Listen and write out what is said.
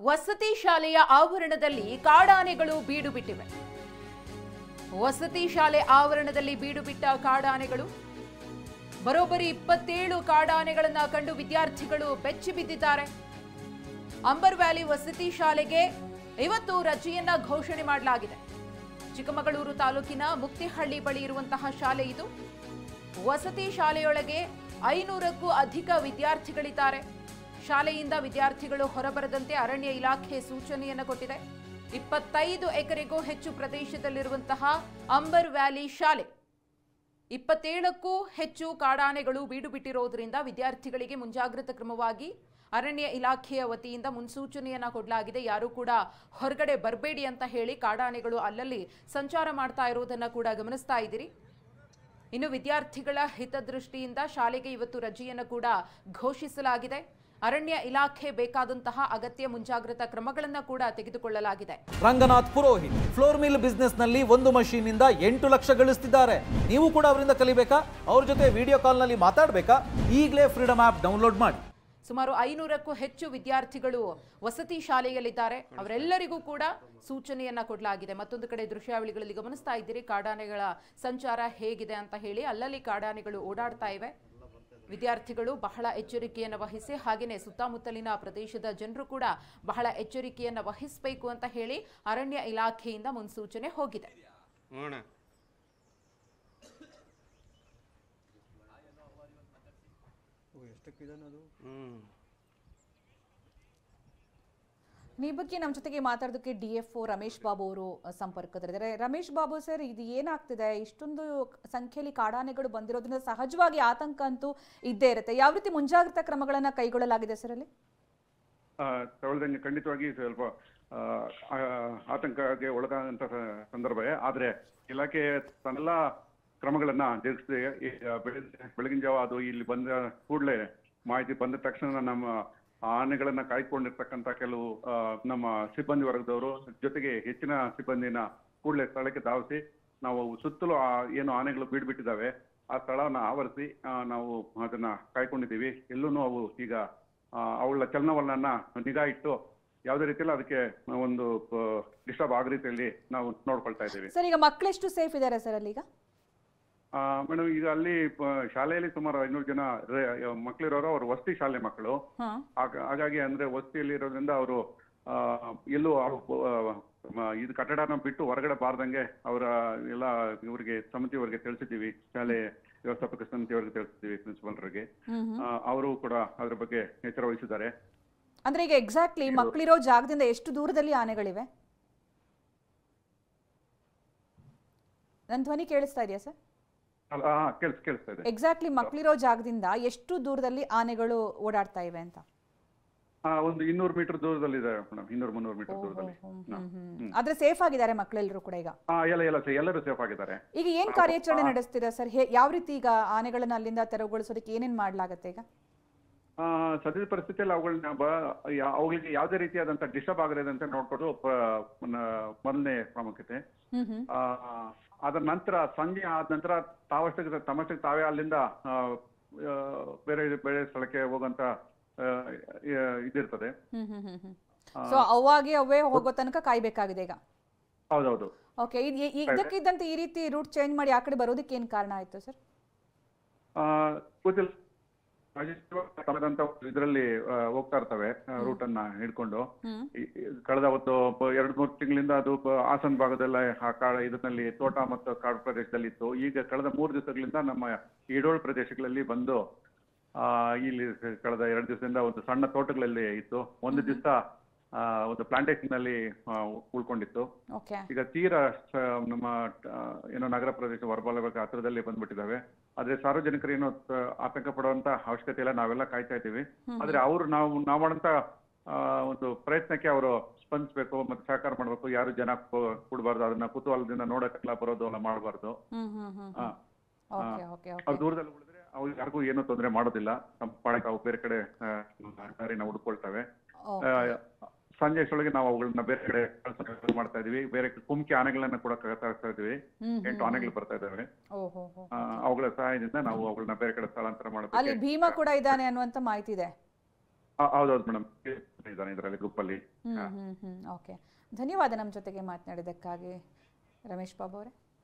ವಸತಿ ಶಾಲೆಯ ಆವರಣದಲ್ಲಿ ಕಾಡಾನೆಗಳು ಬೀಡು ಬಿಟ್ಟಿವೆ. ವಸತಿ ಶಾಲೆ ಆವರಣದಲ್ಲಿ ಬೀಡು ಬಿಟ್ಟ ಕಾಡಾನೆಗಳು ಬರೋಬ್ಬರಿ 27 ಕಾಡಾನೆಗಳನ್ನ ಕಂಡು ವಿದ್ಯಾರ್ಥಿಗಳು ಬೆಚ್ಚಿ ಬಿದ್ದಿದ್ದಾರೆ. ಅಂಬರ್ ವ್ಯಾಲಿ ವಸತಿ ಶಾಲೆಗೆ ಇವತ್ತು ರಜೆಯನ್ನ ಘೋಷಣೆ ಮಾಡಲಾಗಿದೆ. ಚಿಕ್ಕಮಗಳೂರು ತಾಲೂಕಿನ ಮುಕ್ತಿಹಳ್ಳಿ ಬಳಿ ಇರುವಂತಹ ಶಾಲೆ ಇದು. ವಸತಿ ಶಾಲೆಯೊಳಗೆ 500ಕ್ಕೂ ಅಧಿಕ ವಿದ್ಯಾರ್ಥಿಗಳಿದ್ದಾರೆ. ಶಾಲೆಯಿಂದ ವಿದ್ಯಾರ್ಥಿಗಳು ಹೊರಬರದಂತೆ ಅರಣ್ಯ ಇಲಾಖೆ ಸೂಚನೆಯನ್ನು ಕೊಟ್ಟಿದೆ. 25 ಎಕರೆಗೂ ಹೆಚ್ಚು ಪ್ರದೇಶದಲ್ಲಿರುವಂತಹ ಅಂಬರ್ ವ್ಯಾಲಿ ಶಾಲೆ 27ಕ್ಕೂ ಹೆಚ್ಚು ಕಾಡಾನೆಗಳು ಬೀಡು ಬಿಟ್ಟಿರೋದ್ರಿಂದ ವಿದ್ಯಾರ್ಥಿಗಳಿಗೆ ಮುಂಜಾಗ್ರತಾ ಕ್ರಮವಾಗಿ ಅರಣ್ಯ ಇಲಾಖೆಯ ವತಿಯಿಂದ ಮುನ್ಸೂಚನೆಯನ್ನ ಕೊಡಲಾಗಿದೆ. ಯಾರು ಕೂಡ ಹೊರಗಡೆ ಬರಬೇಡಿ ಅಂತ ಹೇಳಿ ಕಾಡಾನೆಗಳು ಅಲ್ಲಲ್ಲಿ ಸಂಚಾರ ಮಾಡ್ತಾ ಇರೋದನ್ನ ಕೂಡ ಗಮನಿಸ್ತಾ ಇದ್ದೀರಿ. ಇನ್ನು ವಿದ್ಯಾರ್ಥಿಗಳ ಹಿತದೃಷ್ಟಿಯಿಂದ ಶಾಲೆಗೆ ಇವತ್ತು ರಜೆಯನ್ನು ಕೂಡ ಘೋಷಿಸಲಾಗಿದೆ. ಅರಣ್ಯ ಇಲಾಖೆ ಬೇಕಾದಂತಹ ಅಗತ್ಯ ಮುಂಜಾಗ್ರತಾ ಕ್ರಮಗಳನ್ನು ಕೂಡ ತೆಗೆದುಕೊಳ್ಳಲಾಗಿದೆ. Ranganath Purohit floor mill business ನಲ್ಲಿ ಒಂದು ಮಷೀನ್ ಇಂದ 8 ಲಕ್ಷ ಗಳಿಸ್ತಿದ್ದಾರೆ. ನೀವು ಕೂಡ ಅವರಿಂದ ಕಲಿಬೇಕಾ? ಅವ್ರ ಜೊತೆ ವಿಡಿಯೋ ಕಾಲ್ ನಲ್ಲಿ ಮಾತಾಡಬೇಕಾ? ಈಗಲೇ ಫ್ರೀಡಮ್ ಆಪ್ ಡೌನ್ಲೋಡ್ ಮಾಡಿ. ಸುಮಾರು 500ಕ್ಕೂ ಹೆಚ್ಚು ವಿದ್ಯಾರ್ಥಿಗಳು ವಸತಿ ಶಾಲೆಯಲ್ಲಿದ್ದಾರೆ. ಅವರೆಲ್ಲರಿಗೂ ಕೂಡ ಸೂಚನೆಯನ್ನ ಕೊಡಲಾಗಿದೆ. ಮತ್ತೊಂದು ಕಡೆ ದೃಶ್ಯಾವಳಿಗಳಲ್ಲಿ ಗಮನಿಸ್ತಾ ಇದ್ದೀರಿ ಕಾಡಾನೆಗಳ ಸಂಚಾರ ಹೇಗಿದೆ ಅಂತ ಹೇಳಿ. ಅಲ್ಲಲ್ಲಿ ಕಾಡಾನೆಗಳು ಓಡಾಡ್ತಾ ಇವೆ. ವಿದ್ಯಾರ್ಥಿಗಳು ಬಹಳ ಎಚ್ಚರಿಕೆಯನ್ನು ವಹಿಸಿ, ಹಾಗೆಯೇ ಸುತ್ತಮುತ್ತಲಿನ ಪ್ರದೇಶದ ಜನರು ಕೂಡ ಬಹಳ ಎಚ್ಚರಿಕೆಯನ್ನು ವಹಿಸಬೇಕು ಅಂತ ಹೇಳಿ ಅರಣ್ಯ ಇಲಾಖೆಯಿಂದ ಮುನ್ಸೂಚನೆ ಹೋಗಿದೆ. ಈ ಬಗ್ಗೆ ನಮ್ಮ ಜೊತೆಗೆ ಮಾತಾಡೋದಕ್ಕೆ DFO ರಮೇಶ್ ಬಾಬು ಅವರು ಸಂಪರ್ಕದಲ್ಲಿದ್ದಾರೆ. ರಮೇಶ್ ಬಾಬು ಸರ್, ಇದು ಏನಾಗ್ತಿದೆ? ಇಷ್ಟೊಂದು ಸಂಖ್ಯೆಯಲ್ಲಿ ಕಾಡಾನೆಗಳು ಬಂದಿರೋದ್ರಿಂದ ಸಹಜವಾಗಿ ಆತಂಕ ಅಂತೂ ಇದ್ದೇ ಇರುತ್ತೆ. ಯಾವ ರೀತಿ ಮುಂಜಾಗ್ರತಾ ಕ್ರಮಗಳನ್ನ ಕೈಗೊಳ್ಳಲಾಗಿದೆ ಸರ್ ಅಲ್ಲಿ? ಖಂಡಿತವಾಗಿ ಸ್ವಲ್ಪ ಆತಂಕಕ್ಕೆ ಒಳಗಾದಂತ ಸಂದರ್ಭವೇ. ಆದ್ರೆ ಇಲಾಖೆ ತನ್ನೆಲ್ಲ ಕ್ರಮಗಳನ್ನ ಜರುಗಿಸಿದೆ. ಬೆಳಗಿನ ಜಾವ ಅದು ಇಲ್ಲಿ ಬಂದ ಕೂಡಲೇ ಮಾಹಿತಿ ಬಂದ ತಕ್ಷಣ ನಮ್ಮ ಆನೆಗಳನ್ನ ಕಾಯ್ಕೊಂಡಿರ್ತಕ್ಕಂಥ ಕೆಲವು ನಮ್ಮ ಸಿಬ್ಬಂದಿ ವರ್ಗದವರು ಜೊತೆಗೆ ಹೆಚ್ಚಿನ ಸಿಬ್ಬಂದಿನ ಕೂಡಲೇ ಸ್ಥಳಕ್ಕೆ ಧಾವಿಸಿ ನಾವು ಸುತ್ತಲೂ ಏನು ಆನೆಗಳು ಬೀಡ್ಬಿಟ್ಟಿದ್ದಾವೆ ಆ ಸ್ಥಳವನ್ನ ಆವರಿಸಿ ನಾವು ಅದನ್ನ ಕಾಯ್ಕೊಂಡಿದ್ದೀವಿ. ಎಲ್ಲೂ ಅವು ಈಗ ಅವಳ ಚಲನವಲನ ನಿಗಾ ಇಟ್ಟು ಯಾವುದೇ ರೀತಿಯಲ್ಲಿ ಅದಕ್ಕೆ ಒಂದು ಡಿಸ್ಟರ್ಬ್ ಆಗೋ ರೀತಿಯಲ್ಲಿ ನಾವು ನೋಡ್ಕೊಳ್ತಾ ಇದ್ದೀವಿ. ಸರ್, ಈಗ ಮಕ್ಕಳೆಷ್ಟು ಸೇಫ್ ಇದ್ದಾರೆ ಸರ್ ಅಲ್ಲಿ? ಈಗ ಮೇಡಮ್, ಈಗ ಅಲ್ಲಿ ಶಾಲೆಯಲ್ಲಿ ಸುಮಾರು 500 ಜನ ಮಕ್ಕಳಿರೋರು. ಅವರು ವಸತಿ ಶಾಲೆ ಮಕ್ಕಳು. ಹಾಗಾಗಿ ಅಂದ್ರೆ ವಸತಿಯಲ್ಲಿ ಇರೋದ್ರಿಂದ ಅವರು ಎಲ್ಲೂ ಇದು ಕಟ್ಟಡನ ಬಿಟ್ಟು ಹೊರಗಡೆ ಬಾರ್ದಂಗೆ ಅವರ ಎಲ್ಲ ಇವರಿಗೆ ಸಮಿತಿಯವರಿಗೆ ತಿಳಿಸಿದ್ದೀವಿ. ಶಾಲೆ ವ್ಯವಸ್ಥಾಪಕ ಸಮಿತಿಯವರಿಗೆ ತಿಳಿಸಿದ್ದೀವಿ, ಪ್ರಿನ್ಸಿಪಾಲ್ರಿಗೆ. ಅವರು ಕೂಡ ಅದ್ರ ಬಗ್ಗೆ ಎಚ್ಚರ ವಹಿಸಿದ್ದಾರೆ. ಅಂದ್ರೆ ಈಗ ಎಕ್ಸಾಕ್ಟ್ಲಿ ಮಕ್ಕಳಿರೋ ಜಾಗದಿಂದ ಎಷ್ಟು ದೂರದಲ್ಲಿ ಆನೆಗಳಿವೆ? ನನ್ನ ಧ್ವನಿ ಕೇಳಿಸ್ತಾ ಇದೆಯಾ ಸರ್? ಕೇಳಿಸ್ತಾ ಇದೆ. ಎಕ್ಸಾಕ್ಟ್ಲಿ ಮಕ್ಕಳಿರೋ ಜಾಗದಿಂದ ಎಷ್ಟು ದೂರದಲ್ಲಿ ಆನೆಗಳು ಓಡಾಡ್ತಾ ಇವೆ ಅಂತ? ಒಂದು 200 ಮೀಟರ್ ದೂರದಲ್ಲಿ ಇದೆ ಮೇಡಮ್. 200-300 ಮೀಟರ್ ದೂರದಲ್ಲಿ. ಆದ್ರೆ ಸೇಫ್ ಆಗಿದ್ದಾರೆ ಮಕ್ಕಳೆಲ್ಲರೂ ಕೂಡ ಈಗ? ಎಲ್ಲರೂ ಸೇಫ್ ಆಗಿದ್ದಾರೆ. ಈಗ ಏನ್ ಕಾರ್ಯಾಚರಣೆ ನಡೆಸ್ತೀರಾ ಸರ್? ಯಾವ ರೀತಿ ಈಗ ಆನೆಗಳನ್ನ ಅಲ್ಲಿಂದ ತೆರವುಗೊಳಿಸೋದಕ್ಕೆ ಏನೇನ್ ಮಾಡ್ಲಾಗತ್ತೆ ಈಗ? ಸದ್ಯದ ಪರಿಸ್ಥಿತಿಯಲ್ಲಿ ಅವುಗಳಿಗೆ ಯಾವುದೇ ರೀತಿಯಾದಂತ ಡಿಸ್ಟರ್ಬ್ ಆಗದಂತೆ ನೋಡ್ಕೊಂಡು ಮೊದಲನೇ ಪ್ರಾಮುಖ್ಯತೆ. ಅದರ ನಂತರ ಸಂಜೆ ಆದ ನಂತರ ತಮ್ಮಷ್ಟಕ್ಕೆ ತಾವೇ ಅಲ್ಲಿಂದ ಬೇರೆ ಬೇರೆ ಸ್ಥಳಕ್ಕೆ ಹೋಗಂತ ಇದಿರ್ತದೆ. ಸೊ ಅವಾಗೆ ಅವೇ ಹೋಗೋ ತನಕ ಕಾಯ್ಬೇಕಾಗಿದೆ ಈಗ? ಹೌದೌದು. ಓಕೆ, ಇದಕ್ಕಿದ್ದಂತೆ ಈ ರೀತಿ ರೂಟ್ ಚೇಂಜ್ ಮಾಡಿ ಆ ಕಡೆ ಬರೋದಕ್ಕೆ ಏನ್ ಕಾರಣ ಆಯ್ತು ಸರ್? ಗೊತ್ತಿಲ್ಲ. ಇದರಲ್ಲಿ ಹೋಗ್ತಾ ಇರ್ತವೆ ರೂಟ್ ಅನ್ನ ಹಿಡ್ಕೊಂಡು. ಕಳೆದ 2-3 ತಿಂಗಳಿಂದ ಅದು ಹಾಸನ ಭಾಗದಲ್ಲ ಇದರಲ್ಲಿ ತೋಟ ಮತ್ತು ಕಾಡು ಪ್ರದೇಶದಲ್ಲಿ ಇತ್ತು. ಈಗ ಕಳೆದ 3 ದಿವಸಗಳಿಂದ ನಮ್ಮ ಈಡೋಳು ಪ್ರದೇಶಗಳಲ್ಲಿ ಬಂದು ಇಲ್ಲಿ ಕಳೆದ 2 ದಿವಸದಿಂದ ಒಂದು ಸಣ್ಣ ತೋಟಗಳಲ್ಲಿ ಇತ್ತು. ಒಂದು ದಿವಸ ಒಂದು ಪ್ಲಾಂಟೇಶನ್ ನಲ್ಲಿ ಉಳ್ಕೊಂಡಿತ್ತು. ಈಗ ತೀರಾ ನಮ್ಮ ಏನೋ ನಗರ ಪ್ರದೇಶ ಹೊರಬಾಲ ಹತ್ರದಲ್ಲಿ ಬಂದ್ಬಿಟ್ಟಿದ್ದಾವೆ. ಆದ್ರೆ ಸಾರ್ವಜನಿಕರು ಏನೋ ಆತಂಕ ಪಡುವಂತ ಅವಶ್ಯಕತೆ ಇಲ್ಲ. ನಾವೆಲ್ಲ ಕಾಯ್ತಾ ಇದ್ದೀವಿ. ಆದ್ರೆ ನಾವು ಮಾಡೋಂತ ಒಂದು ಪ್ರಯತ್ನಕ್ಕೆ ಅವರು ಸ್ಪಂದಿಸಬೇಕು ಮತ್ತೆ ಸಹಕಾರ ಮಾಡ್ಬೇಕು. ಯಾರು ಜನ ಕೊಡಬಾರ್ದು, ಅದನ್ನ ಕುತೂಹಲದಿಂದ ನೋಡಕ್ಕೆಲ್ಲ ಬರೋದು ಅಲ್ಲ ಮಾಡಬಾರ್ದು. ಅವ್ರು ದೂರದಲ್ಲಿ ಉಳಿದ್ರೆ ಅವ್ರು ಯಾರಿಗೂ ಏನೂ ತೊಂದರೆ ಮಾಡೋದಿಲ್ಲ. ನಮ್ಮ ಪಾಡಕ್ಕೆ ಅವು ಬೇರೆ ಕಡೆ ದಾರಿನ ಹುಡ್ಕೊಳ್ತವೆ. ಸಂಜೆ ಅಷ್ಟೊಳಗೆ ನಾವು ಅವುಗಳನ್ನ ಬೇರೆ ಕಡೆ ಮಾಡ್ತಾ ಇದೀವಿ. ಬೇರೆ ಕುಮ್ಕಿ ಆನೆಗಳನ್ನ ಕೂಡ ತರಿಸ್ತಾ ಇದೀವಿ. 8 ಆನೆಗಳು ಬರ್ತಾ ಇದಾವೆ. ಅವುಗಳ ಸಹಾಯದಿಂದ ನಾವು ಅವುಗಳನ್ನ ಬೇರೆ ಕಡೆ ಸ್ಥಳಾಂತರ ಮಾಡಬೇಕು. ಅಲ್ಲಿ ಭೀಮ ಕೂಡ ಇದ್ದಾನೆ ಅನ್ನುವಂತ ಮಾಹಿತಿ ಇದೆ. ಹೌದೌದು ಮೇಡಮ್, ಇದ್ದಾನೆ ಇದರಲ್ಲಿ ಗ್ರೂಪಲ್ಲಿ. ಓಕೆ, ಧನ್ಯವಾದ ನಮ್ಮ ಜೊತೆಗೆ ಮಾತನಾಡಿದ್ದಕ್ಕಾಗಿ ರಮೇಶ್ ಬಾಬು ಅವರೇ.